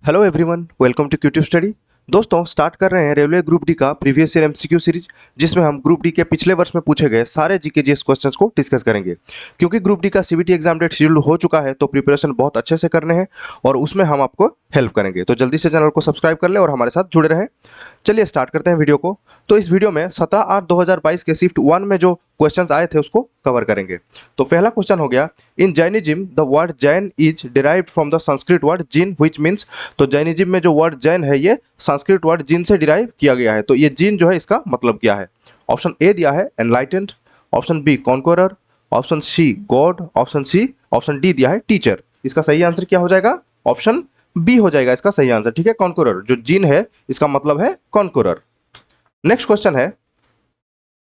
Hello everyone, welcome to Qtube study. दोस्तों, start कर रहे हैं रेलवे ग्रुप डी का प्रीवियस ईयर एमसीक्यू सीरीज, जिसमें हम ग्रुप डी के पिछले वर्ष में पूछे गए सारे जीके जीएस क्वेश्चंस को डिस्कस करेंगे। क्योंकि ग्रुप डी का सीबीटी एग्जाम डेट शेड्यूल हो चुका है, तो प्रिपरेशन बहुत अच्छे से करने हैं और उसमें हम आपको हेल्प करेंगे। तो जल्दी से चैनल को सब्सक्राइब कर ले और हमारे साथ जुड़े रहें। चलिए स्टार्ट करते हैं वीडियो को। तो इस वीडियो में 17/8/2022 के शिफ्ट 1 में जो क्वेश्चंस आए थे उसको कवर करेंगे। तो पहला क्वेश्चन हो गया, in Jainism the word Jain is derived from the Sanskrit word Jina which means. तो जैनिज्म में जो वर्ड जैन है ये संस्कृत वर्ड जिन से डिराइव किया गया है। तो ये जिन जो है इसका मतलब क्या है? ऑप्शन ए दिया है enlightened, option B conqueror, option C god, option D दिया है टीचर। इसका सही आंसर क्या हो जाएगा? ऑप्शन बी हो जाएगा इसका सही आंसर। ठीक है, कॉन्कोरर जो जिन है इसका मतलब है कॉन्कोरर। नेक्स्ट क्वेश्चन है,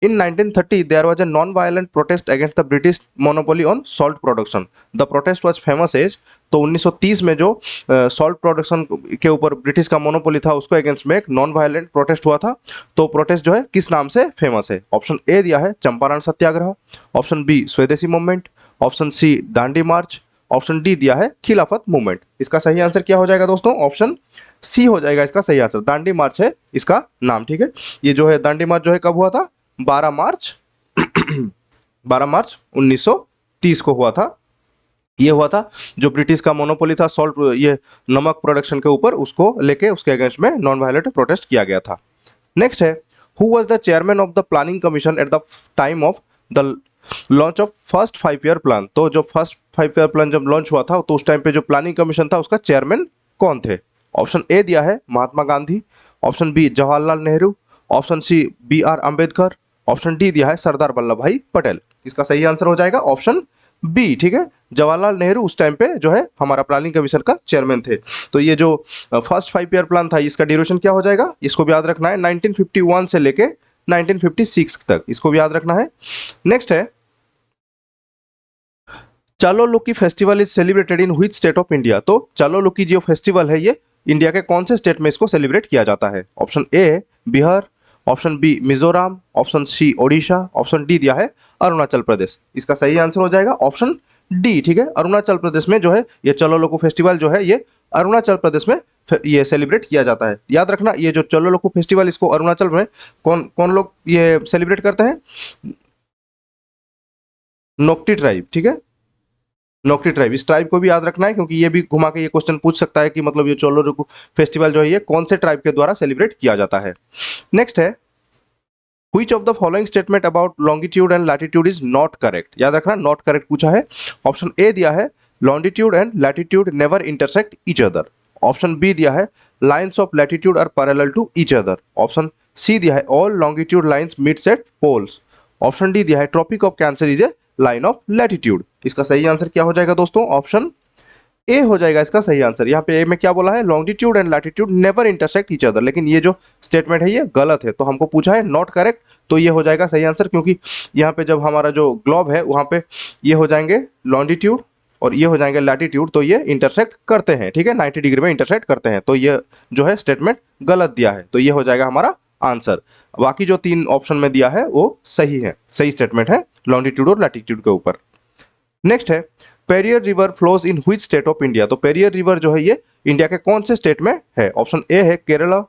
in 1930 there was a non-violent protest against the British monopoly on salt production. The protest was famous as, तो 1930 में जो सॉल्ट प्रोडक्शन के ऊपर ब्रिटिश का मोनोपोली था उसको अगेंस्ट में एक नॉन वायलेंट प्रोटेस्ट हुआ था। तो प्रोटेस्ट जो है किस नाम से फेमस है? ऑप्शन ए दिया है चंपारण सत्याग्रह, ऑप्शन बी स्वदेशी मूवमेंट, ऑप्शन सी दांडी मार्च, ऑप्शन डी दिया है खिलाफत मूवमेंट। इसका सही आंसर क्या हो जाएगा दोस्तों? ऑप्शन सी हो जाएगा इसका सही आंसर। दांडी मार्च है इसका नाम। ठीक है, ये जो है दांडी मार्च जो है कब हुआ था? 12 मार्च 1930 को हुआ था। ये हुआ था जो ब्रिटिश का मोनोपोली था सॉल्ट ये नमक प्रोडक्शन के ऊपर, उसको लेके उसके अगेंस्ट में नॉन वायलेंट प्रोटेस्ट किया गया था। नेक्स्ट है, who was the chairman of the planning commission at the time of the launch of first 5 year plan. तो जो फर्स्ट 5 ईयर प्लान जब लॉन्च हुआ था तो उस टाइम पे जो प्लानिंग कमीशन था उसका चेयरमैन कौन थे? ऑप्शन ए दिया है Mahatma Gandhi, option B Jawaharlal Nehru, option C B R Ambedkar, option D दिया है सरदार वल्लभ भाई पटेल। इसका सही आंसर हो जाएगा ऑप्शन बी। ठीक है, जवाहरलाल नेहरू उस टाइम पे जो है हमारा प्लानिंग कमीशन का चेयरमैन थे। तो ये जो फर्स्ट 5 ईयर प्लान था इसका ड्यूरेशन क्या हो जाएगा? इसको भी याद रखना है, 1951 से लेके 1956 तक, इसको भी याद रखना है। नेक्स्ट है, Chalo Loki festival is celebrated in which state of India. तो चालो लोकी जो फेस्टिवल है ये इंडिया के कौन से स्टेट में इसको सेलिब्रेट किया जाता है? Option A Bihar, option B Mizoram, option C Odisha, option D दिया है अरुणाचल प्रदेश। इसका सही आंसर हो जाएगा ऑप्शन डी। ठीक है, अरुणाचल प्रदेश में जो है ये चलो लोको फेस्टिवल जो है ये अरुणाचल प्रदेश में ये सेलिब्रेट किया जाता है। याद रखना, ये जो चलो लोको फेस्टिवल इसको अरुणाचल में कौन कौन लोग ये सेलिब्रेट करते हैं? नोक्टी ट्राइब। ठीक है, नोक्टी ट्राइब, इस ट्राइब को भी याद रखना है क्योंकि ये भी घुमा के ये क्वेश्चन पूछ सकता है कि मतलब ये चोलो लोको फेस्टिवल जो है ये कौन से ट्राइब के द्वारा सेलिब्रेट किया जाता है। नेक्स्ट है, Which of the following statement about longitude and latitude is not correct? याद रखना, नॉट करेक्ट पूछा है। ऑप्शन ए दिया है longitude and latitude never intersect each other, option B दिया है lines of latitude are parallel to each other, option C दिया है all longitude lines meets at poles, option D दिया है tropic of cancer is a line of latitude. इसका सही answer क्या हो जाएगा दोस्तों? ऑप्शन ए हो जाएगा इसका सही आंसर। यहाँ पे ए में क्या बोला है? Longitude and latitude never intersect each other, लेकिन ये जो स्टेटमेंट है ये गलत है, तो हमको पूछा है नॉट करेक्ट, तो ये हो जाएगा सही आंसर। क्योंकि यहाँ पे जब हमारा जो ग्लोब है वहाँ पे ये हो जाएंगे लॉन्गिट्यूड और ये हो जाएंगे लैटिट्यूड, तो ये इंटरसेक्ट करते हैं। ठीक है, 90 डिग्री में इंटरसेक्ट करते हैं, तो ये जो है स्टेटमेंट गलत दिया है, तो ये हो जाएगा हमारा आंसर। बाकी जो 3 ऑप्शन में दिया है वो सही है, सही स्टेटमेंट है लॉन्गिट्यूड और लैटिट्यूड के ऊपर। नेक्स्ट है, Periyar river flows in which state of India. तो पेरियर रिवर जो है ये इंडिया के कौन से स्टेट में है? ऑप्शन ए है Kerala,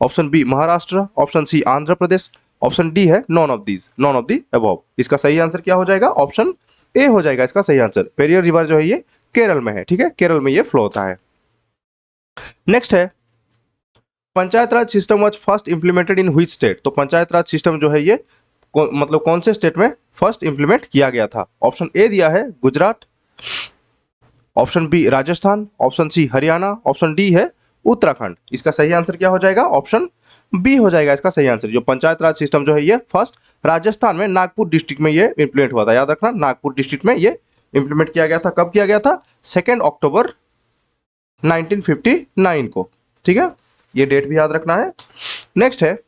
option B Maharashtra, option C Andhra Pradesh, option D है नॉन ऑफ दी अबव। इसका सही आंसर क्या हो जाएगा? ऑप्शन ए हो जाएगा इसका सही आंसर। पेरियर रिवर जो है ये केरल में है। ठीक है, केरल में ये फ्लो होता है। नेक्स्ट है, panchayat raj system was first implemented in which state. तो पंचायत राज सिस्टम जो है ये मतलब कौन से स्टेट में फर्स्ट इंप्लीमेंट किया गया था? ऑप्शन ए दिया है Gujarat, option B Rajasthan, option C Haryana, option D है उत्तराखंड। इसका सही आंसर क्या हो जाएगा? ऑप्शन बी हो जाएगा इसका सही आंसर। जो पंचायत राज सिस्टम जो है ये फर्स्ट राजस्थान में नागपुर डिस्ट्रिक्ट में ये इंप्लीमेंट हुआ था। याद रखना, नागपुर डिस्ट्रिक्ट में ये इंप्लीमेंट किया गया था। कब किया गया था? 2 अक्टूबर 1959 को। ठीक है, ये डेट भी याद रखना है। नेक्स्ट है,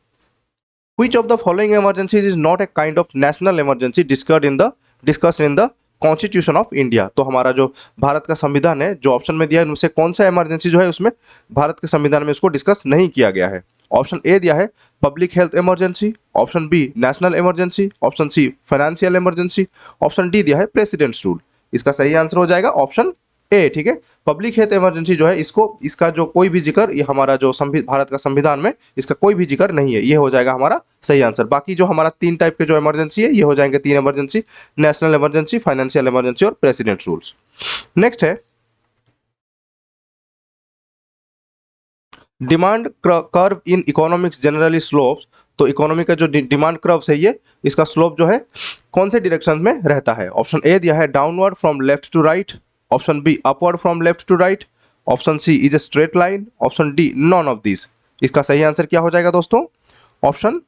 Which of the following emergencies is not a kind of national emergency discussed in the constitution of India. तो हमारा जो भारत का संविधान है, जो ऑप्शन में दिया है उनसे कौन सा इमरजेंसी जो है उसमें भारत के संविधान में उसको डिस्कस नहीं किया गया है? ऑप्शन ए दिया है public health emergency, option B national emergency, option C financial emergency, option D दिया है प्रेसिडेंट्स रूल। इसका सही आंसर हो जाएगा ऑप्शन ए, ठीक है। पब्लिक हेल्थ इमरजेंसी जो है इसको, इसका जो कोई भी जिक्र, ये हमारा जो भारत का संविधान में इसका कोई भी जिक्र नहीं है, ये हो जाएगा हमारा सही आंसर। बाकी जो हमारा 3 टाइप के जो इमरजेंसी है ये हो जाएंगे 3 emergency, national emergency, financial emergency और प्रेसिडेंट रूल्स। नेक्स्ट है demand curve in economics generally slopes. तो इकोनॉमी का जो डिमांड कर्व है ये, इसका स्लोप जो है कौन से डायरेक्शन में रहता है? ऑप्शन ए दिया है downward from left to right, option B upward from left to right, option C is a straight line, option D none of this. इसका सही आंसर क्या हो जाएगा दोस्तों? ऑप्शन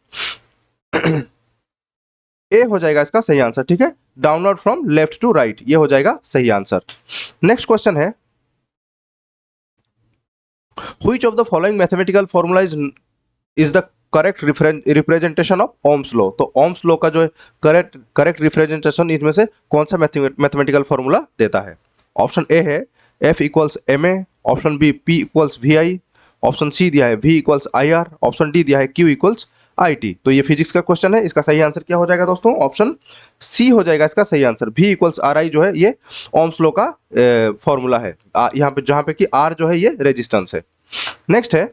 ए हो जाएगा इसका सही आंसर, ठीक है। Downward from left to right, ये हो जाएगा सही आंसर। नेक्स्ट क्वेश्चन है which of the following mathematical formula is the correct representation of Ohm's law. तो ओम्स लॉ का जो है करेक्ट रिप्रेजेंटेशन इसमें से कौन सा मैथमेटिकल फॉर्मूला देता है? ऑप्शन ए है F equals M A, option B P equals V I, option C दिया है V equals I R, option D दिया है Q इक्वल्स आई टी। तो ये फिजिक्स का क्वेश्चन है, इसका सही आंसर क्या हो जाएगा दोस्तों? ऑप्शन सी हो जाएगा इसका सही आंसर। V इक्वल्स आर आई जो है ये ओम्स लॉ का फॉर्मूला है, यहाँ पे जहाँ पे कि R जो है ये रेजिस्टेंस है। नेक्स्ट है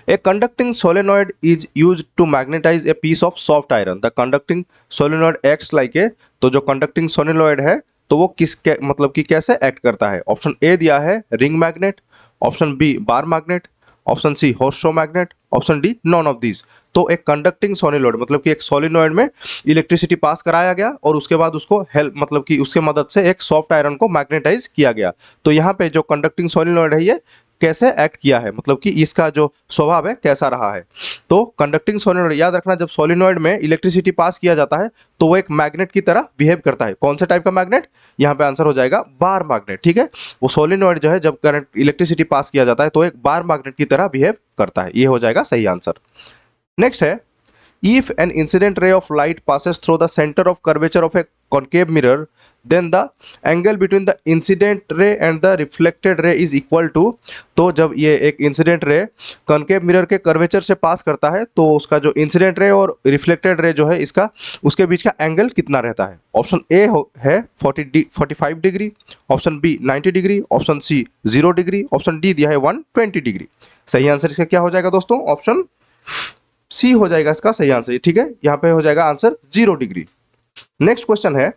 A conducting solenoid is used to magnetize a piece of soft iron. The conducting solenoid acts like a, तो जो conducting solenoid है तो वो मतलब कि कैसे एक्ट करता है? ऑप्शन ए दिया है ring magnet, option B bar magnet, option C horseshoe magnet, option D none of this. तो एक कंडक्टिंग सोलिनॉइड मतलब कि एक सोलिनॉइड में इलेक्ट्रिसिटी पास कराया गया और उसके बाद उसको हेल्प मतलब कि उसके मदद से एक सॉफ्ट आयरन को मैग्नेटाइज किया गया। तो यहाँ पे जो कंडक्टिंग सोलिनॉइड है ये कैसे एक्ट किया है, मतलब कि इसका जो स्वभाव है कैसा रहा है? तो कंडक्टिंग सोलिनॉइड, याद रखना जब सोलिनॉइड में इलेक्ट्रिसिटी पास किया जाता है तो वो एक मैग्नेट की तरह बिहेव करता है। कौन से टाइप का मैग्नेट? यहाँ पे आंसर हो जाएगा बार मैग्नेट, ठीक है। वो सोलिनॉइड जो है जब करंट इलेक्ट्रिसिटी पास किया जाता है तो एक बार मैग्नेट की तरह बिहेव करता है, ये हो जाएगा सही आंसर। नेक्स्ट है if an incident ray of light passes through the center of curvature of a concave mirror, then the angle between the incident ray and the reflected ray is equal to। तो जब ये एक incident ray concave mirror के curvature से पास करता है तो उसका जो इंसिडेंट रे और रिफ्लेक्टेड रे जो है इसका उसके बीच का एंगल कितना रहता है? ऑप्शन ए है 45 degree, option B 90 degree, option C 0 degree, option D दिया है 120 डिग्री। सही आंसर इसका क्या हो जाएगा दोस्तों? ऑप्शन सी हो जाएगा इसका सही आंसर, ठीक है। यहां पे हो जाएगा आंसर 0 डिग्री। नेक्स्ट क्वेश्चन है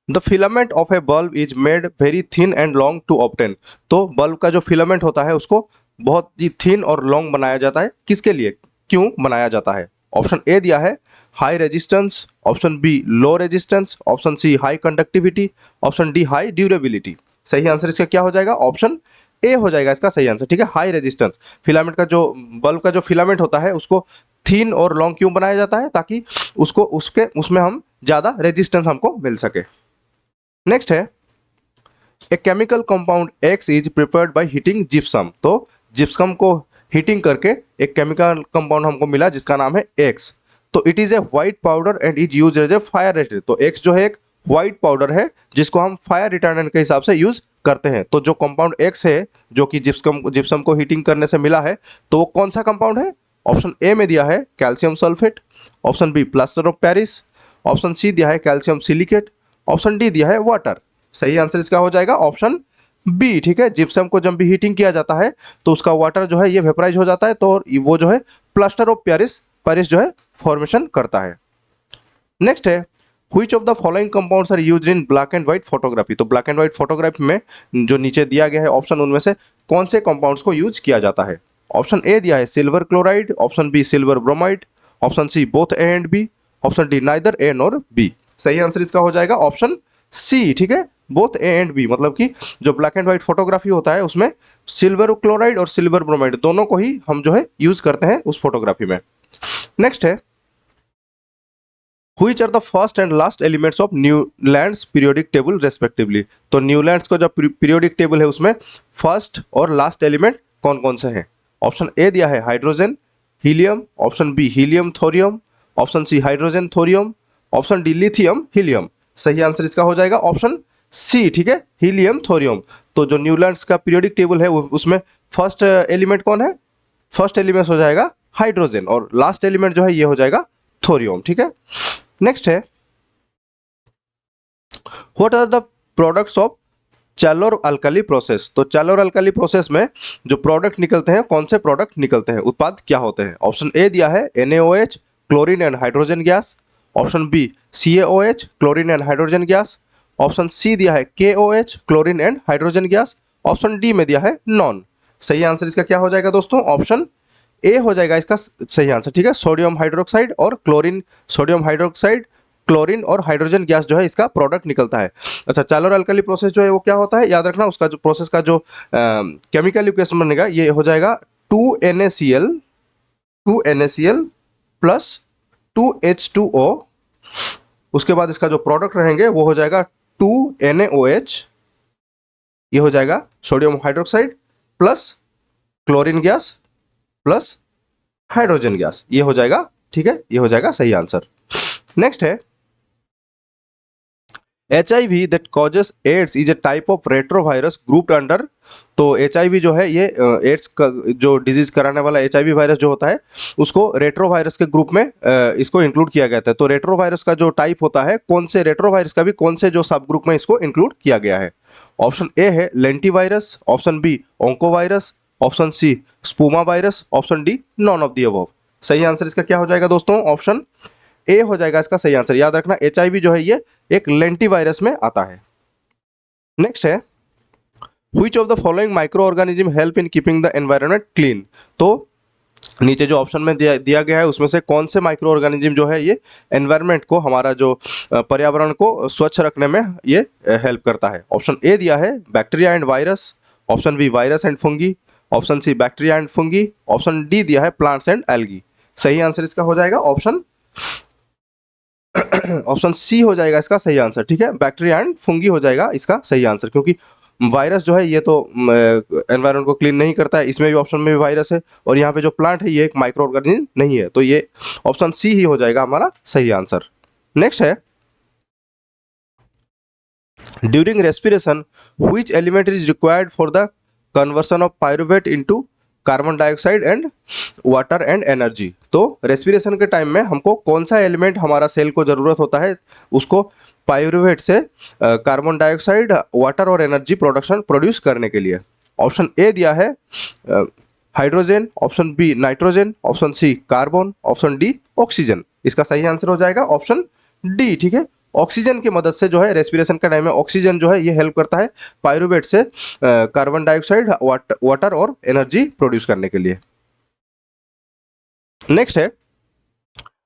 the filament of a bulb is made very thin and long to obtain. तो बल्ब का जो फिलामेंट होता है उसको बहुत ही थिन और लॉन्ग बनाया जाता है, किसके लिए, क्यों बनाया जाता है? ऑप्शन ए दिया है high resistance, option B low resistance, option C high conductivity, option D high durability. सही आंसर इसका क्या हो जाएगा? ऑप्शन ए हो जाएगा इसका सही आंसर, ठीक है। हाई रेजिस्टेंस, फिलामेंट का जो बल्ब का जो फिलामेंट होता है उसको थिन और लॉन्ग क्यों बनाया जाता है? ताकि उसको उसमें हम ज़्यादा रेजिस्टेंस हमको मिल सके। नेक्स्ट है a chemical compound x is prepared by heating gypsum. तो जिप्सम को हीटिंग करके एक केमिकल कंपाउंड हमको मिला जिसका नाम है एक्स। तो it is a white powder and is use as a fire retardant. तो एक्स जो है एक व्हाइट पाउडर है जिसको हम फायर रिटार्डेंट के हिसाब से यूज करते हैं। तो जो कंपाउंड एक्स है जो कि जिप्सम को हीटिंग करने से मिला है तो वो कौन सा कंपाउंड है? ऑप्शन ए में दिया है calcium sulphate, option B plaster of Paris, option C दिया है कैल्शियम सिलिकेट, ऑप्शन डी दिया है वाटर। सही आंसर इसका हो जाएगा ऑप्शन बी, ठीक है। जिप्सम को जब भी हीटिंग किया जाता है तो उसका वाटर जो है ये वेपराइज हो जाता है तो वो जो है प्लास्टर ऑफ पेरिस जो है फॉर्मेशन करता है। नेक्स्ट है Which of the following compounds are used in black and white photography। तो ब्लैक एंड व्हाइट फोटोग्राफी में जो नीचे दिया गया है ऑप्शन, उनमें से कौन से कंपाउंड्स को यूज किया जाता है? ऑप्शन ए दिया है silver chloride, option B silver bromide, option C both A and B, option D neither A nor B. सही आंसर इसका हो जाएगा ऑप्शन सी, ठीक है। बोथ ए एंड बी मतलब कि जो ब्लैक एंड व्हाइट फोटोग्राफी होता है उसमें सिल्वर क्लोराइड और सिल्वर ब्रोमाइड दोनों को ही हम जो है यूज करते हैं उस फोटोग्राफी में। नेक्स्ट है Which are the first and last elements of Newlands periodic table respectively. तो न्यूलैंड्स का जो पीरियोडिक टेबल है उसमें फर्स्ट और लास्ट एलिमेंट कौन कौन से हैं? ऑप्शन ए दिया है hydrogen helium, option B helium thorium, option C hydrogen thorium, option D lithium helium. सही आंसर इसका हो जाएगा ऑप्शन सी, ठीक है, हीलियम थोरियम। तो जो न्यूलैंड्स का पीरियोडिक टेबल है उसमें फर्स्ट एलिमेंट कौन है? फर्स्ट एलिमेंट हो जाएगा हाइड्रोजन और लास्ट एलिमेंट जो है ये हो जाएगा थोरियम, ठीक है। नेक्स्ट है what are the products of chlor alkali process? तो चैलोर अल्कली प्रोसेस में जो प्रोडक्ट निकलते हैं, कौन से प्रोडक्ट निकलते हैं, उत्पाद क्या होते हैं? ऑप्शन ए दिया है NaOH, chlorine and hydrogen gas. Option B CaOH, chlorine and hydrogen gas. Option C दिया है KOH, chlorine and hydrogen gas. Option D में दिया है नॉन। सही आंसर इसका क्या हो जाएगा दोस्तों? ऑप्शन ए हो जाएगा इसका सही आंसर। ठीक है, सोडियम हाइड्रोक्साइड और क्लोरीन, सोडियम हाइड्रोक्साइड, क्लोरीन और हाइड्रोजन गैस जो है इसका प्रोडक्ट निकलता है। अच्छा, चैलोर अल्कली प्रोसेस जो है वो क्या होता है, याद रखना उसका जो प्रोसेस का जो केमिकल इक्वेशन बनेगा ये हो जाएगा 2NaCl, 2NaCl प्लस 2H2O। उसके बाद इसका जो प्रोडक्ट रहेंगे वो हो जाएगा 2NaOH, ये हो जाएगा sodium hydroxide plus chlorine gas plus hydrogen gas, ये हो जाएगा। ठीक है, ये हो जाएगा सही आंसर। नेक्स्ट है HIV that causes AIDS is a type of retrovirus grouped under। तो HIV जो है ये एड्स का जो डिजीज कराने वाला HIV वायरस जो होता है उसको रेट्रोवायरस के ग्रुप में इसको इंक्लूड किया गया था। तो रेट्रोवायरस का जो टाइप होता है, कौन से रेट्रोवायरस का भी कौन से जो सब ग्रुप में इसको इंक्लूड किया गया है? ऑप्शन ए है lentivirus, option B oncovirus, option C spuma virus, option D none of the above. सही आंसर इसका क्या हो जाएगा दोस्तों? ऑप्शन ए हो जाएगा इसका सही आंसर। याद रखना HIV जो है ये एक लेंटीवायरस में आता है। नेक्स्ट है which of the following micro organism help in keeping the environment clean? तो नीचे जो ऑप्शन में दिया गया है उसमें से कौन से माइक्रो ऑर्गेनिज्म जो है ये एनवायरनमेंट को, हमारा जो पर्यावरण को स्वच्छ रखने में ये हेल्प करता है? ऑप्शन ए दिया है bacteria and virus, option B virus and fungi, option C bacteria and fungi, option D दिया है प्लांट्स एंड एल्गी। सही आंसर इसका हो जाएगा ऑप्शन ऑप्शन सी हो जाएगा इसका सही आंसर। ठीक है, बैक्टीरिया एंड फंगी हो जाएगा इसका सही आंसर, क्योंकि वायरस जो है ये तो एनवायरनमेंट को क्लीन नहीं करता है, इसमें भी ऑप्शन में भी वायरस है, और यहाँ पे जो प्लांट है ये एक माइक्रो ऑर्गेनिज्म नहीं है, तो ये ऑप्शन सी ही हो जाएगा हमारा सही आंसर। नेक्स्ट है during respiration which element is required for the conversion of pyruvate into carbon dioxide and water and energy? तो रेस्पिरेशन के टाइम में हमको कौन सा एलिमेंट हमारा सेल को ज़रूरत होता है उसको पायरुवेट से कार्बन डाइऑक्साइड, वाटर और एनर्जी प्रोड्यूस करने के लिए? ऑप्शन ए दिया है hydrogen, option B nitrogen, option C carbon, option D oxygen. इसका सही आंसर हो जाएगा ऑप्शन डी। ठीक है, ऑक्सीजन की मदद से जो है रेस्पिरेशन का टाइम में ऑक्सीजन जो है ये हेल्प करता है पायरुवेट से कार्बन डाइऑक्साइड, वाटर और एनर्जी प्रोड्यूस करने के लिए। नेक्स्ट है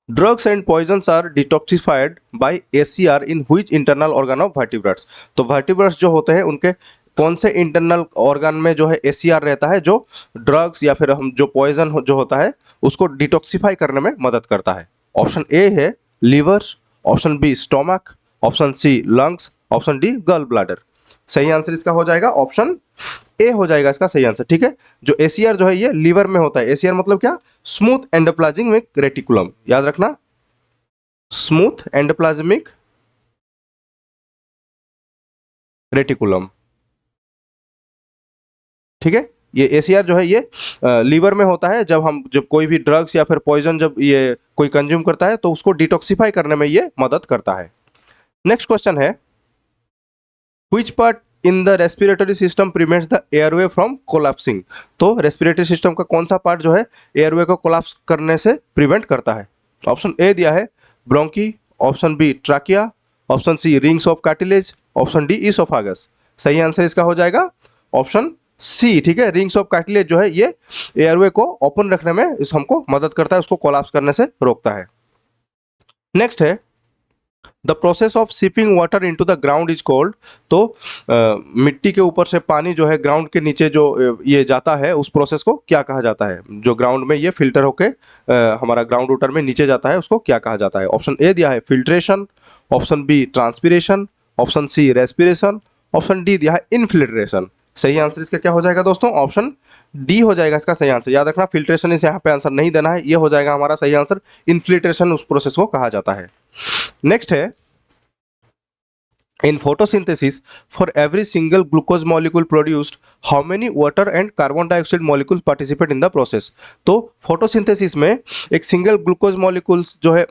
drugs and poisons are detoxified by ACR in which internal organ of vertebrates? तो वर्टिब्रेट्स जो होते हैं उनके कौन से इंटरनल ऑर्गन में जो है ACR रहता है जो ड्रग्स या फिर हम जो पॉइजन जो होता है उसको डिटॉक्सिफाई करने में मदद करता है? ऑप्शन ए है liver, option B stomach, option C lungs, option D gall bladder. सही आंसर इसका हो जाएगा ऑप्शन ए हो जाएगा इसका सही आंसर। ठीक है, जो ACR जो है ये लीवर में होता है। ACR मतलब क्या? स्मूथ एंडोप्लाज्मिक रेटिकुलम, याद रखना स्मूथ एंडोप्लाज्मिक रेटिकुलम। ठीक है, ये ACR जो है ये लीवर में होता है। जब कोई भी ड्रग्स या फिर पॉइजन जब ये कोई कंज्यूम करता है तो उसको डिटॉक्सिफाई करने में ये मदद करता है। नेक्स्ट क्वेश्चन है which part in the respiratory system prevents the airway from collapsing? तो रेस्पिरेटरी सिस्टम का कौन सा पार्ट जो है एयरवे को कोलैप्स करने से प्रिवेंट करता है? ऑप्शन ए दिया है bronchi, option B trachea, option C rings of cartilage, option D oesophagus. सही आंसर इसका हो जाएगा ऑप्शन सी। ठीक है, रिंग्स ऑफ कार्टिलेज जो है ये एयरवे को ओपन रखने में इस हमको मदद करता है, उसको कोलैप्स करने से रोकता है। नेक्स्ट है the process of sipping water into the ground is called. तो मिट्टी के ऊपर से पानी जो है ग्राउंड के नीचे जो ये जाता है उस प्रोसेस को क्या कहा जाता है? जो ग्राउंड में ये फिल्टर होके हमारा ग्राउंड वाटर में नीचे जाता है उसको क्या कहा जाता है? ऑप्शन ए दिया है filtration, option B transpiration, option C respiration, option D दिया है इनफिल्ट्रेशन। सही आंसर इसका क्या हो जाएगा दोस्तों? ऑप्शन डी हो जाएगा इसका सही आंसर। याद रखना फिल्ट्रेशन इस यहाँ पे आंसर नहीं देना है, ये हो जाएगा हमारा सही आंसर। इनफिल्ट्रेशन उस प्रोसेस को कहा जाता है। नेक्स्ट है in photosynthesis for every single glucose molecule produced how many water and carbon dioxide molecules participate in the process? तो photosynthesis में एक सिंगल ग्लूकोज मॉलिक्यूल्स जो है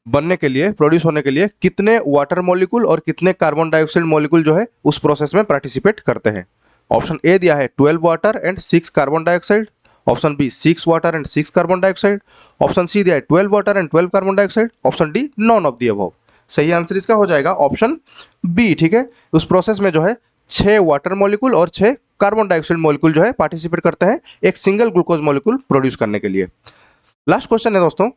बनने के लिए, प्रोड्यूस होने के लिए कितने वाटर मॉलिक्यूल और कितने कार्बन डाइऑक्साइड मॉलिक्यूल जो है उस प्रोसेस में पार्टिसिपेट करते हैं। ऑप्शन ए दिया है 12 water and 6 carbon dioxide, option B 6 water and 6 carbon dioxide, option C दिया है 12 water and 12 carbon dioxide, option D none of the above. सही आंसर इसका हो जाएगा ऑप्शन बी। ठीक है, उस प्रोसेस में जो है 6 वाटर मॉलिक्यूल और 6 कार्बन डाइऑक्साइड मॉलिक्यूल जो है पार्टिसिपेट करते हैं एक सिंगल ग्लूकोज मॉलिक्यूल प्रोड्यूस करने के लिए। लास्ट क्वेश्चन है दोस्तों,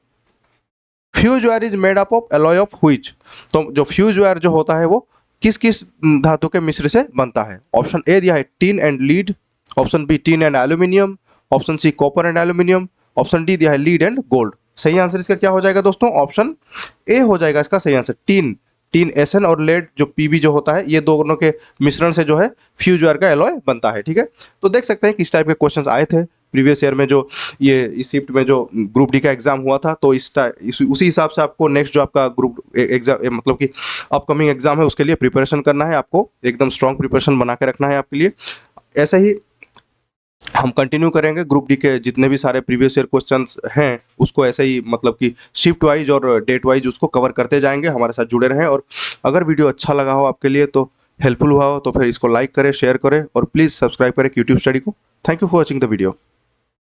fuse wire is made up of alloy of which. तो जो फ्यूज वायर जो होता है वो किस किस धातु के मिश्र से बनता है। ऑप्शन ए दिया है tin and lead, option B tin and aluminium, option C copper and aluminium, option D दिया है लीड एंड गोल्ड। सही आंसर इसका क्या हो जाएगा दोस्तों, ऑप्शन ए हो जाएगा इसका सही आंसर। टीन, टीन एसएन और लेड जो पीबी जो होता है ये दोनों के मिश्रण से जो है फ्यूज वायर का एलॉय बनता है। ठीक है, तो देख सकते हैं किस टाइप के क्वेश्चंस आए थे प्रीवियस ईयर में, जो ये इस शिफ्ट में जो ग्रुप डी का एग्जाम हुआ था। तो उसी हिसाब से आपको नेक्स्ट जो आपका ग्रुप एग्जाम मतलब कि अपकमिंग एग्जाम है उसके लिए प्रिपरेशन करना है, आपको एकदम स्ट्रॉन्ग प्रिपरेशन बना के रखना है आपके लिए। ऐसे ही हम कंटिन्यू करेंगे ग्रुप डी के जितने भी सारे प्रीवियस ईयर क्वेश्चंस हैं उसको ऐसे ही मतलब कि शिफ्ट वाइज और डेट वाइज उसको कवर करते जाएंगे। हमारे साथ जुड़े रहें, और अगर वीडियो अच्छा लगा हो आपके लिए तो हेल्पफुल हुआ हो तो फिर इसको लाइक करें, शेयर करें और प्लीज़ सब्सक्राइब करें यूट्यूब स्टडी को। Thank you for watching the video.